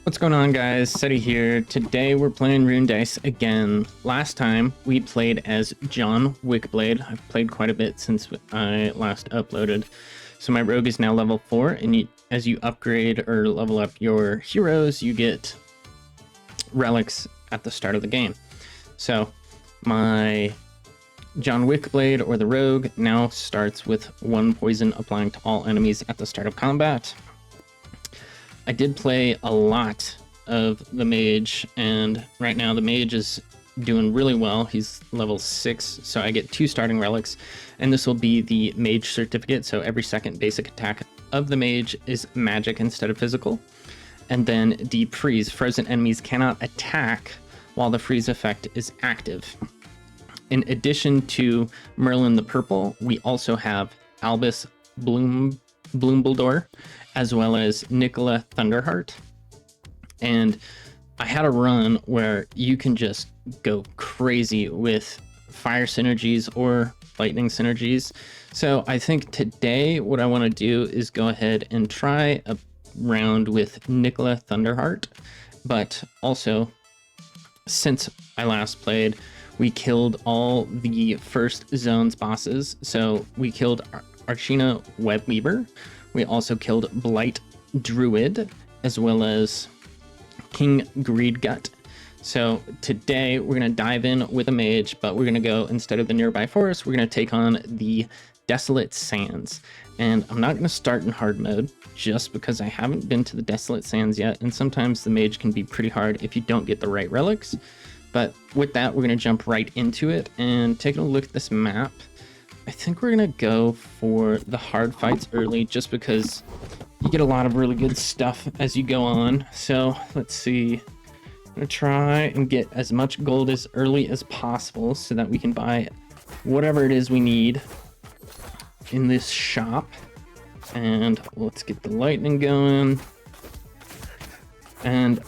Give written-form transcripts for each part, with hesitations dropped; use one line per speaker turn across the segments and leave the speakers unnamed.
What's going on, guys? Setty here. Today we're playing Rune Dice again. Last time we played as John Wickblade. I've played quite a bit since I last uploaded. So my rogue is now level 4, and as you upgrade or level up your heroes, you get relics at the start of the game. So my John Wickblade, or the rogue, now starts with 1 poison applying to all enemies at the start of combat. I did play a lot of the Mage, and right now the Mage is doing really well. He's level 6, so I get 2 starting relics, and this will be the Mage certificate, so every second basic attack of the Mage is magic instead of physical. And then Deep Freeze. Frozen enemies cannot attack while the freeze effect is active. In addition to Merlin the Purple, we also have Albus Bloombledore, as well as Nicola Thunderheart. And I had a run where you can just go crazy with fire synergies or lightning synergies. So I think today what I want to do is go ahead and try a round with Nicola Thunderheart. But also, since I last played, we killed all the first zone's bosses. So we killed Archina Webweaver. We also killed Blight Druid, as well as King Greedgut. So today we're going to dive in with a mage, but we're going to go, instead of the nearby forest, we're going to take on the Desolate Sands. And I'm not going to start in hard mode, just because I haven't been to the Desolate Sands yet, and sometimes the mage can be pretty hard if you don't get the right relics. But with that, we're going to jump right into it, and taking a look at this map, I think we're going to go for the hard fights early, just because you get a lot of really good stuff as you go on. So let's see. I'm going to try and get as much gold as early as possible so that we can buy whatever it is we need in this shop. And let's get the lightning going. And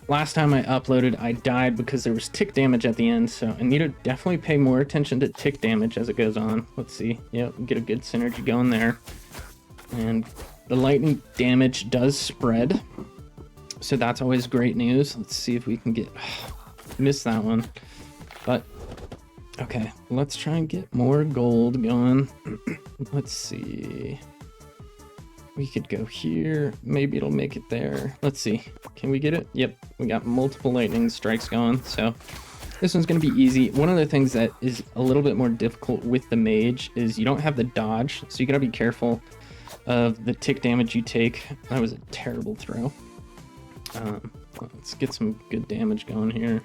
last time I uploaded, I died because there was tick damage at the end, so I need to definitely pay more attention to tick damage as it goes on. Let's see. Yep, get a good synergy going there. And the lightning damage does spread, so that's always great news. Let's see if we can get... missed that one. But, okay, let's try and get more gold going. Let's see. We could go here. Maybe it'll make it there. Let's see. Can we get it? Yep. We got multiple lightning strikes going. So this one's going to be easy. One of the things that is a little bit more difficult with the mage is you don't have the dodge. So you got to be careful of the tick damage you take. That was a terrible throw. Let's get some good damage going here.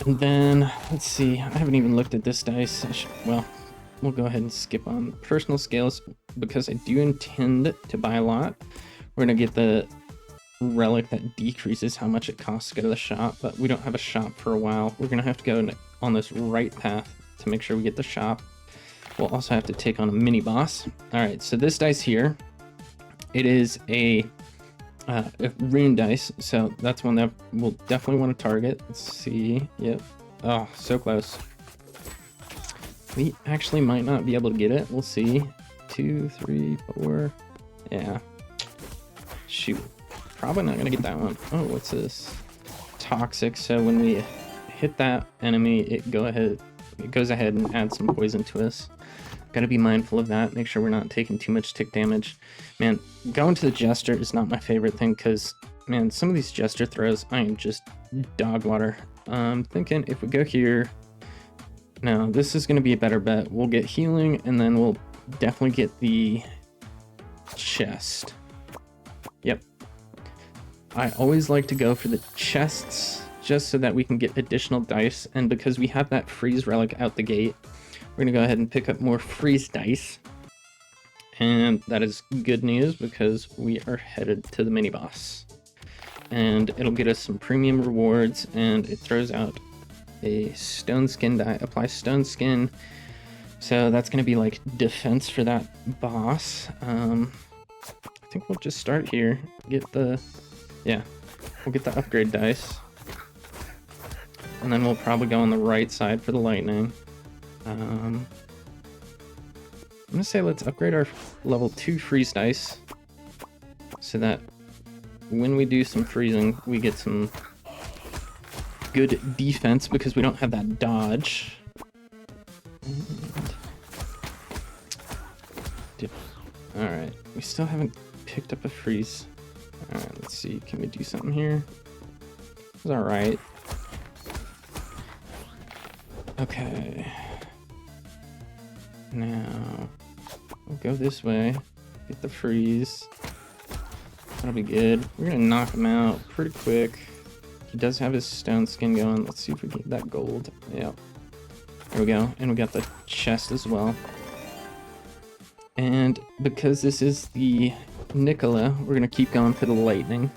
And then, let's see. I haven't even looked at this dice. Well, we'll go ahead and skip on personal scales because I do intend to buy a lot. We're going to get the relic that decreases how much it costs to go to the shop, but we don't have a shop for a while. We're going to have to go on this right path to make sure we get the shop. We'll also have to take on a mini boss. All right, so this dice here, it is a Rune Dice, so that's one that we'll definitely want to target. Let's see. Yep. Oh, so close. We actually might not be able to get it. We'll see. 2, 3, 4. Yeah. Shoot. Probably not gonna get that one. Oh, what's this? Toxic. So when we hit that enemy, it goes ahead and adds some poison to us. Gotta be mindful of that. Make sure we're not taking too much tick damage. Man, going to the Jester is not my favorite thing because, man, some of these Jester throws, I am just dog water. I'm thinking if we go here, no, this is going to be a better bet. We'll get healing, and then we'll definitely get the chest. Yep. I always like to go for the chests, just so that we can get additional dice, and because we have that freeze relic out the gate, we're going to go ahead and pick up more freeze dice. And that is good news, because we are headed to the mini-boss. And it'll get us some premium rewards, and it throws out a stone skin die. Apply stone skin, so that's going to be like defense for that boss. I think we'll just start here, we'll get the upgrade dice, and then we'll probably go on the right side for the lightning. I'm gonna say let's upgrade our level 2 freeze dice so that when we do some freezing, we get some good defense because we don't have that dodge. Alright, we still haven't picked up a freeze. Alright, let's see, can we do something here? It's alright. Okay. Now, we'll go this way, get the freeze. That'll be good. We're gonna knock him out pretty quick. He does have his stone skin going. Let's see if we get that gold. Yep. There we go. And we got the chest as well. And because this is the Nicola, we're gonna keep going for the lightning.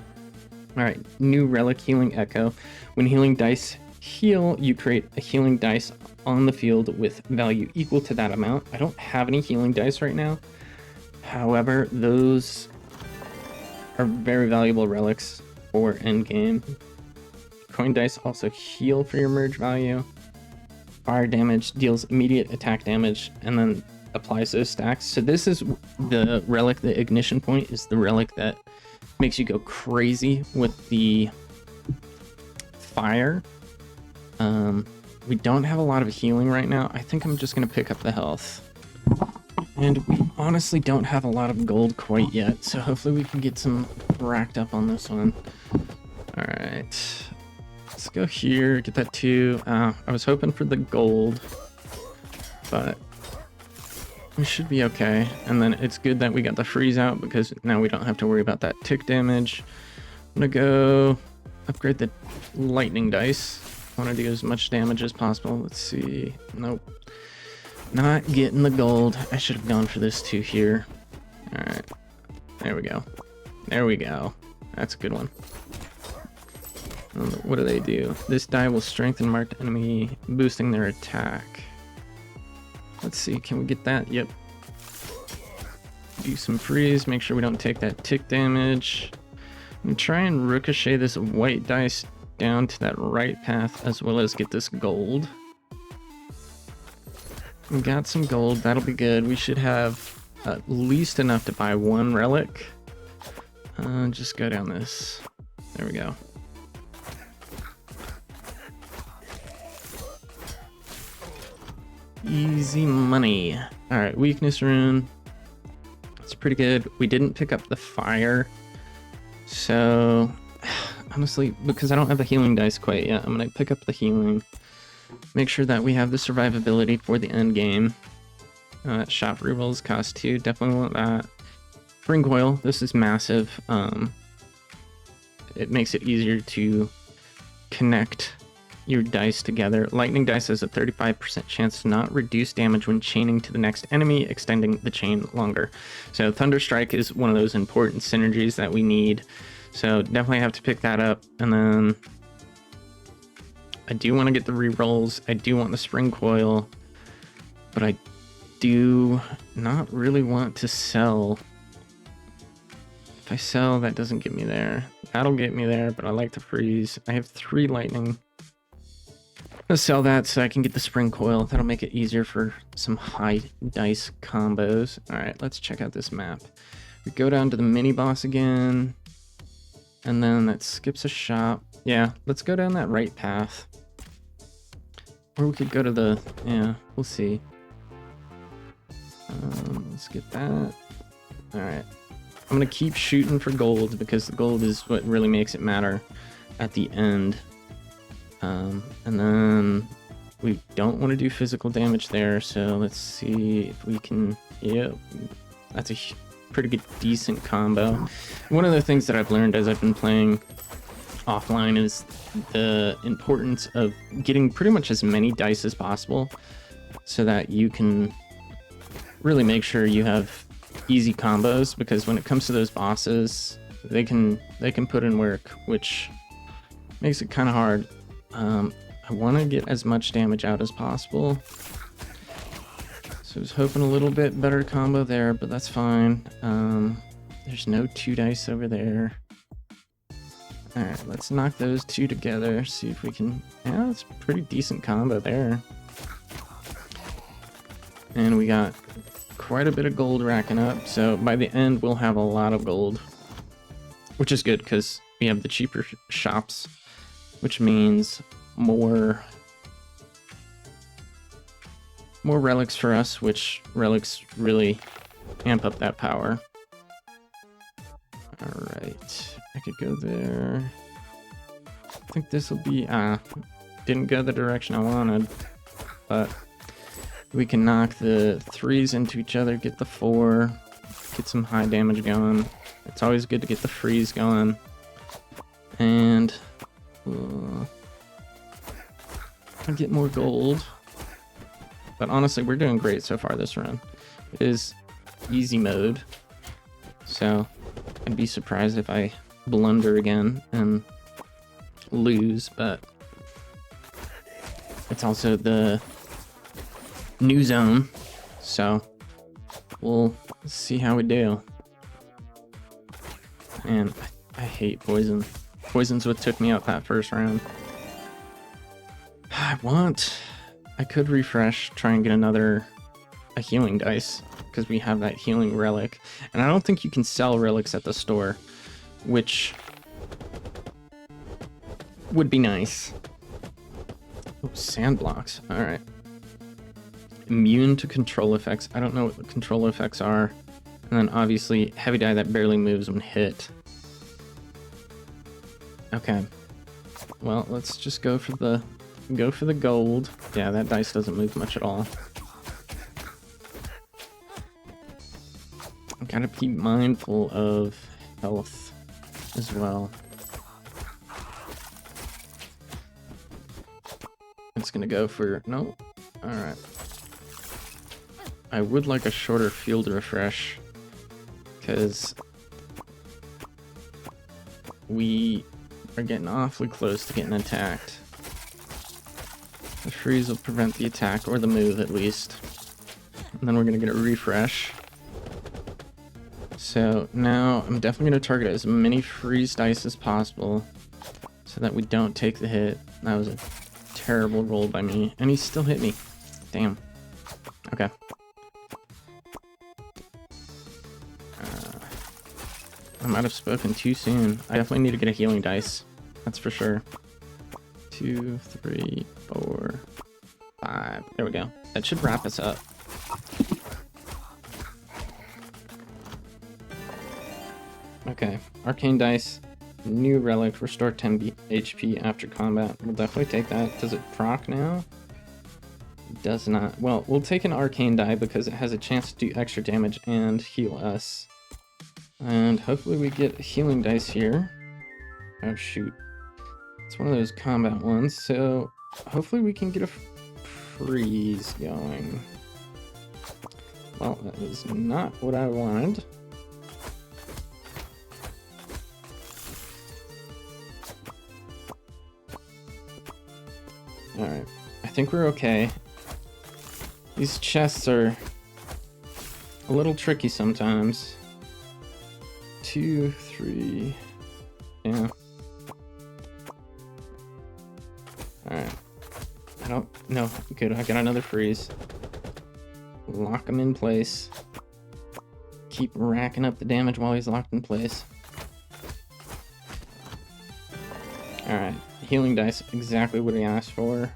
Alright, new relic, Healing Echo. When healing dice heal, you create a healing dice on the field with value equal to that amount. I don't have any healing dice right now. However, those are very valuable relics for endgame. Coin dice also heal for your merge value. Fire damage deals immediate attack damage and then applies those stacks. So this is the relic, the ignition point is the relic that makes you go crazy with the fire. We don't have a lot of healing right now. I think I'm just gonna pick up the health. And we honestly don't have a lot of gold quite yet, so hopefully we can get some racked up on this one. Alright. Let's go here, get that 2. I was hoping for the gold, but we should be okay. And then it's good that we got the freeze out because now we don't have to worry about that tick damage. I'm gonna go upgrade the lightning dice. I want to do as much damage as possible. Let's see. Nope. Not getting the gold. I should have gone for this 2 here. Alright. There we go. There we go. That's a good one. What do they do? This die will strengthen marked enemy, boosting their attack. Let's see, can we get that? Yep. Do some freeze, make sure we don't take that tick damage. And try and ricochet this white dice down to that right path as well as get this gold. We got some gold, that'll be good. We should have at least enough to buy 1 relic. Just go down this. There we go. Easy money. Alright, weakness rune. It's pretty good. We didn't pick up the fire. So, honestly, because I don't have the healing dice quite yet, I'm going to pick up the healing. Make sure that we have the survivability for the end game. Shop rerolls cost 2. Definitely want that. Spring coil. This is massive. It makes it easier to connect your dice together. Lightning dice has a 35% chance to not reduce damage when chaining to the next enemy, extending the chain longer. So Thunderstrike is one of those important synergies that we need. So definitely have to pick that up. And then I do want to get the rerolls. I do want the spring coil, but I do not really want to sell. If I sell, that doesn't get me there. That'll get me there, but I like to freeze. I have 3 lightning. I'm gonna sell that so I can get the spring coil. That'll make it easier for some high dice combos. Alright, let's check out this map. We go down to the mini boss again, and then that skips a shop. Yeah, let's go down that right path. Or we could go to the, yeah, we'll see. Let's get that. Alright. I'm gonna keep shooting for gold because the gold is what really makes it matter at the end. And then we don't want to do physical damage there, so let's see if we can. Yep, that's a pretty good, decent combo. One of the things that I've learned as I've been playing offline is the importance of getting pretty much as many dice as possible so that you can really make sure you have easy combos, because when it comes to those bosses, they can put in work, which makes it kind of hard. I want to get as much damage out as possible, so I was hoping a little bit better combo there, but that's fine. There's no 2 dice over there. Alright, let's knock those 2 together, see if we can. Yeah, that's a pretty decent combo there. And we got quite a bit of gold racking up, so by the end we'll have a lot of gold. which is good because we have the cheaper shops, which means more relics for us, which relics really amp up that power. All right, I could go there. I think this will be, didn't go the direction I wanted, but we can knock the 3s into each other, get the 4, get some high damage going. It's always good to get the freeze going. And get more gold. But honestly, we're doing great so far this run. It is easy mode, so I'd be surprised if I blunder again and lose, but it's also the new zone, so we'll see how we do. And I hate poison. Poison's what took me out that first round. I could refresh, try and get a healing dice, because we have that healing relic. And I don't think you can sell relics at the store, which would be nice. Oh, sand blocks. Alright. Immune to control effects. I don't know what the control effects are. And then obviously heavy die that barely moves when hit. Okay. Well, let's just go for the gold. Yeah, that dice doesn't move much at all. Gotta be mindful of health as well. It's gonna go for no. Alright. I would like a shorter field refresh, because we are getting awfully close to getting attacked. The freeze will prevent the attack, or the move at least. And then we're gonna get a refresh. So now I'm definitely gonna target as many freeze dice as possible so that we don't take the hit. That was a terrible roll by me, and he still hit me. Damn. Okay. I might have spoken too soon. I definitely need to get a healing dice. That's for sure. 2, 3, 4, 5. There we go. That should wrap us up. Okay. Arcane dice. New relic. Restore 10 HP after combat. We'll definitely take that. Does it proc now? It does not. Well, we'll take an arcane die because it has a chance to do extra damage and heal us. And hopefully we get a healing dice here. Oh shoot. It's one of those combat ones, so hopefully we can get a freeze going. Well, that is not what I wanted. Alright, I think we're okay. These chests are a little tricky sometimes. 2, 3, yeah. Alright. I don't know. Good, I got another freeze. Lock him in place. Keep racking up the damage while he's locked in place. Alright. Healing dice, exactly what he asked for.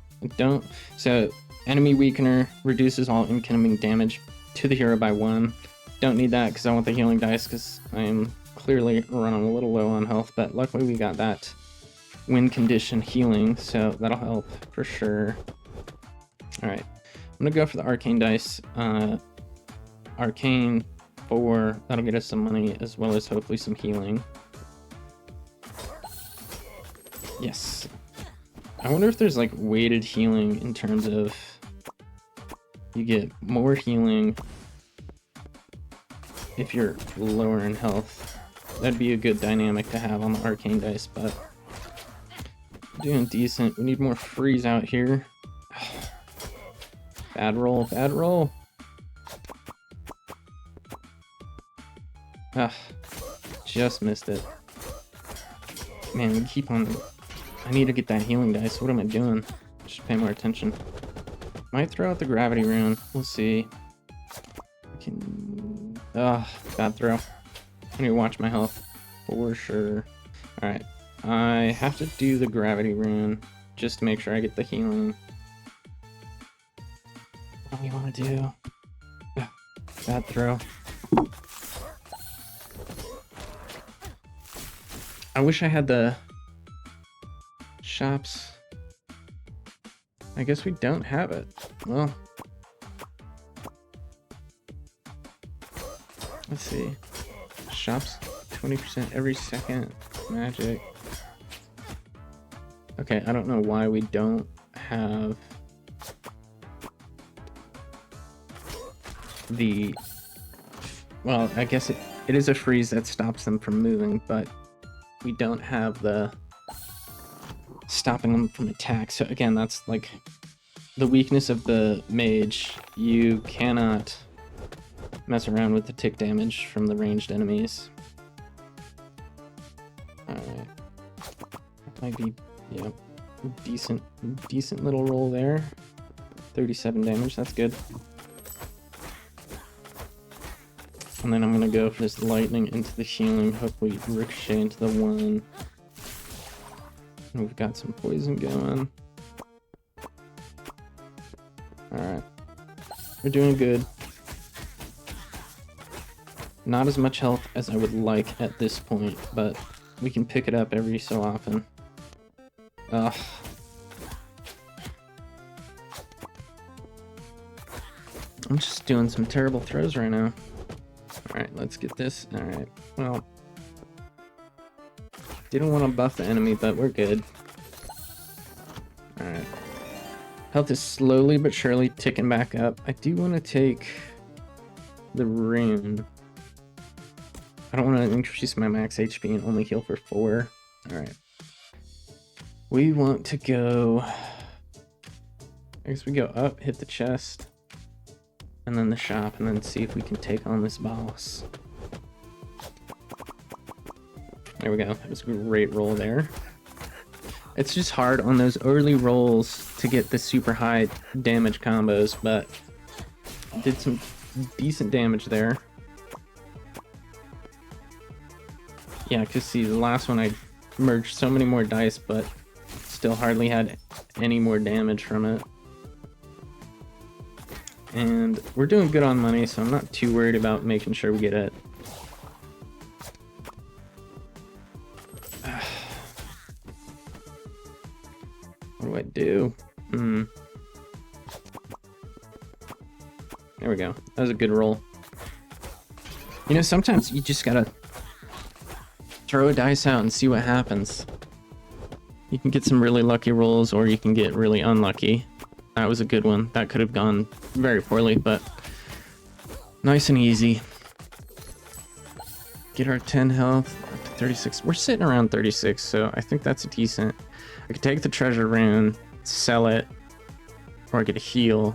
So, enemy weakener reduces all incoming damage to the hero by 1. Don't need that because I want the healing dice because I am clearly running a little low on health, but luckily we got that win condition healing, so that'll help for sure. Alright, I'm gonna go for the arcane dice. Arcane 4, that'll get us some money as well as hopefully some healing. Yes. I wonder if there's like weighted healing in terms of you get more healing if you're lower in health. That'd be a good dynamic to have on the arcane dice, but doing decent. We need more freeze out here. Bad roll, bad roll. Just missed it. Man, we keep on. I need to get that healing dice. What am I doing? Just pay more attention. Might throw out the gravity rune. We'll see. Bad throw. I need to watch my health. for sure. All right, I have to do the gravity rune just to make sure I get the healing. What do you want to do? Bad throw. I wish I had the shops. I guess we don't have it. Well, let's see. Shops 20% every second. Magic. Okay, I don't know why we don't have the... Well, I guess it is a freeze that stops them from moving, but we don't have the stopping them from attack. So again, that's like the weakness of the mage. You cannot mess around with the tick damage from the ranged enemies. Alright. That might be, yeah, decent little roll there. 37 damage, that's good. And then I'm gonna go for this lightning into the healing, hopefully ricochet into the one. And we've got some poison going. Alright. We're doing good. Not as much health as I would like at this point, but we can pick it up every so often. Ugh. I'm just doing some terrible throws right now. Alright, let's get this. Alright, well. Didn't want to buff the enemy, but we're good. Alright. Health is slowly but surely ticking back up. I do want to take the rune. I don't want to increase my max HP and only heal for 4. Alright. We want to go... I guess we go up, hit the chest, and then the shop, and then see if we can take on this boss. There we go. That was a great roll there. It's just hard on those early rolls to get the super high damage combos, but did some decent damage there. Yeah, because see, the last one I merged so many more dice, but still hardly had any more damage from it. And we're doing good on money, so I'm not too worried about making sure we get it. What do I do? There we go. That was a good roll. You know, sometimes you just gotta throw a dice out and see what happens. You can get some really lucky rolls, or you can get really unlucky. That was a good one. That could have gone very poorly, but nice and easy. Get our 10 health up to 36. We're sitting around 36, so I think that's decent. I could take the treasure rune, sell it, or get a heal.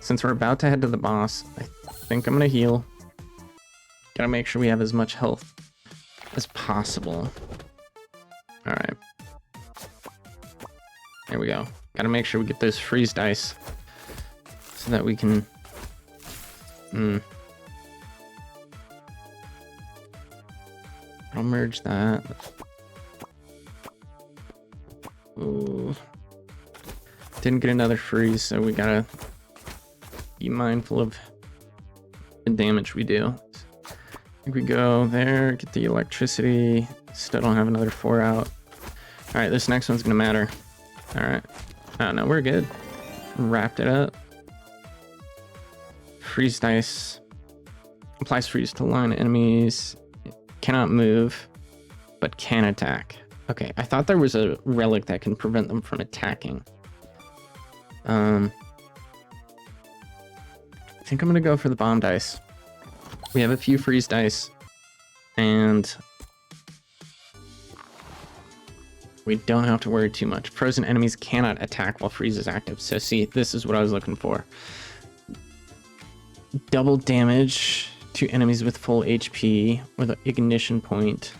Since we're about to head to the boss, I think I'm gonna heal. Gotta make sure we have as much health as possible. Alright. There we go. Gotta make sure we get those freeze dice so that we can... I'll merge that. Ooh. Didn't get another freeze, so we gotta be mindful of the damage we do. I think we go there, get the electricity. Still don't have another 4 out. Alright, this next one's gonna matter. Alright. Oh no, we're good. Wrapped it up. Freeze dice. Applies freeze to line enemies. Cannot move, but can attack. Okay, I thought there was a relic that can prevent them from attacking. I think I'm gonna go for the bomb dice. We have a few freeze dice, and we don't have to worry too much. Frozen enemies cannot attack while freeze is active. So see, this is what I was looking for. Double damage to enemies with full HP with an ignition point.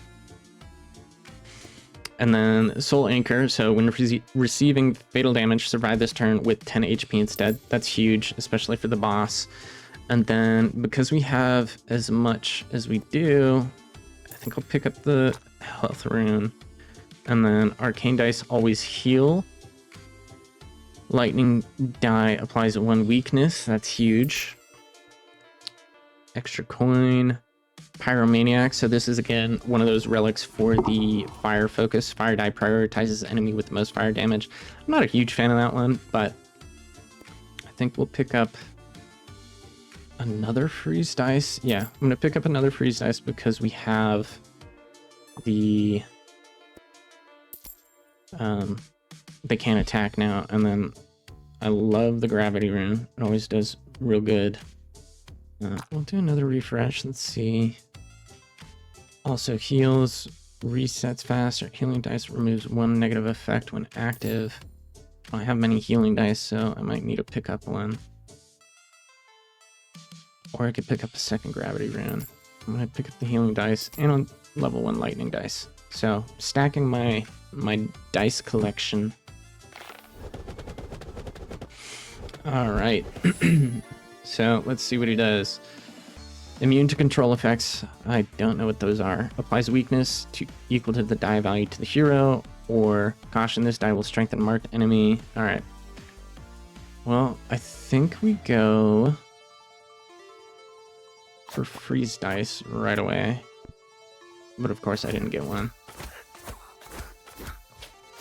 And then Soul Anchor, so when receiving fatal damage, survive this turn with 10 HP instead. That's huge, especially for the boss. And then because we have as much as we do, I think I'll pick up the health rune. And then arcane dice always heal. Lightning die applies 1 weakness. That's huge. Extra coin. Pyromaniac. So this is, again, one of those relics for the fire focus. Fire die prioritizes enemy with the most fire damage. I'm not a huge fan of that one, but I think we'll pick up another freeze dice. Yeah, I'm going to pick up another freeze dice because we have the... they can't attack now, and then I love the gravity rune. It always does real good. We'll do another refresh. Let's see. Also heals, resets faster. Healing dice removes 1 negative effect when active. I don't have many healing dice, so I might need to pick up one. Or I could pick up a second gravity rune. I'm gonna pick up the healing dice and on level 1 lightning dice. So stacking my dice collection. All right. So let's see what he does. Immune to control effects. I don't know what those are. Applies weakness to equal to the die value to the hero, or caution, this die will strengthen a marked enemy. All right. Well, I think we go for freeze dice right away. But of course I didn't get one,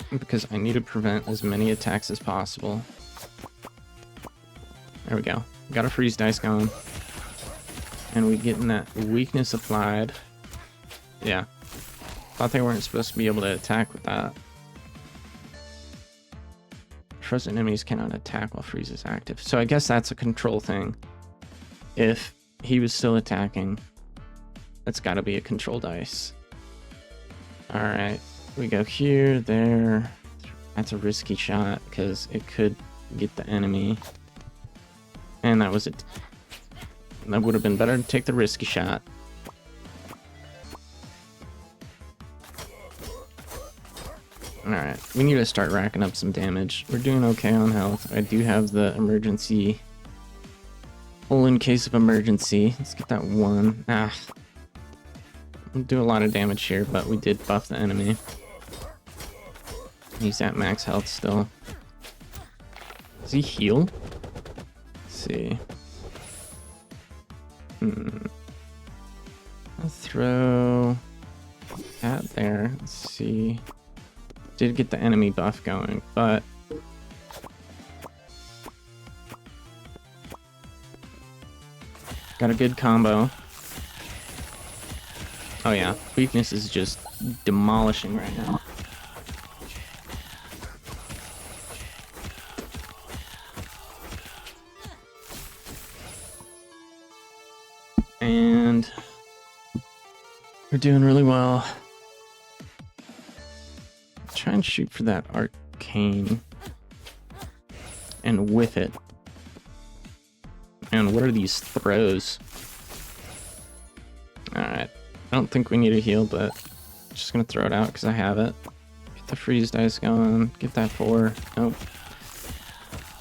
because I need to prevent as many attacks as possible. There we go. Got a freeze dice going. And we getting that weakness applied. Yeah. Thought they weren't supposed to be able to attack with that. Frozen enemies cannot attack while freeze is active. So I guess that's a control thing. If he was still attacking, that's got to be a control dice. Alright. We go here, there. That's a risky shot because it could get the enemy. And that was it. That would have been better to take the risky shot. Alright, we need to start racking up some damage. We're doing okay on health. I do have the emergency hole in case of emergency. Let's get that one. We'll do a lot of damage here, but we did buff the enemy. He's at max health still. Does he heal? Let's see. I'll throw that there. Let's see. Did get the enemy buff going, but got a good combo. Oh yeah, weakness is just demolishing right now. And we're doing really well. Try and shoot for that arcane and whiff it. And what are these throws? Alright, I don't think we need a heal, but I'm just gonna throw it out because I have it. Get the freeze dice going, get that 4. Nope.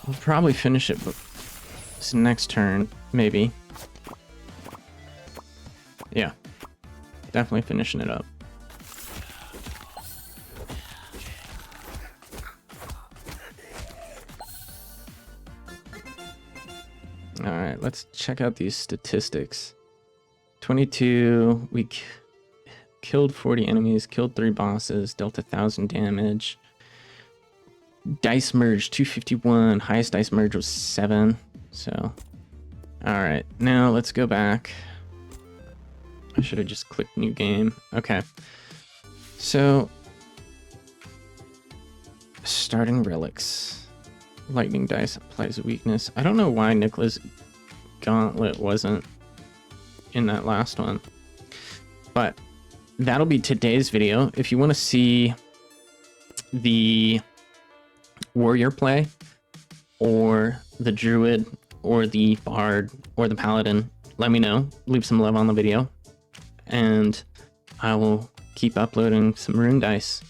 We'll probably finish it this next turn, maybe. Yeah, definitely finishing it up. Alright, let's check out these statistics. 22, we killed 40 enemies, killed 3 bosses, dealt 1,000 damage. Dice merge 251, highest dice merge was 7. So, alright, now let's go back. I should have just clicked new game. Okay. So, starting relics. Lightning dice applies a weakness. I don't know why Nicholas Gauntlet wasn't in that last one. But that'll be today's video. If you want to see the warrior play, or the druid, or the bard, or the paladin, let me know. Leave some love on the video. And I will keep uploading some Rune Dice.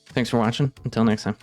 Thanks for watching. Until next time.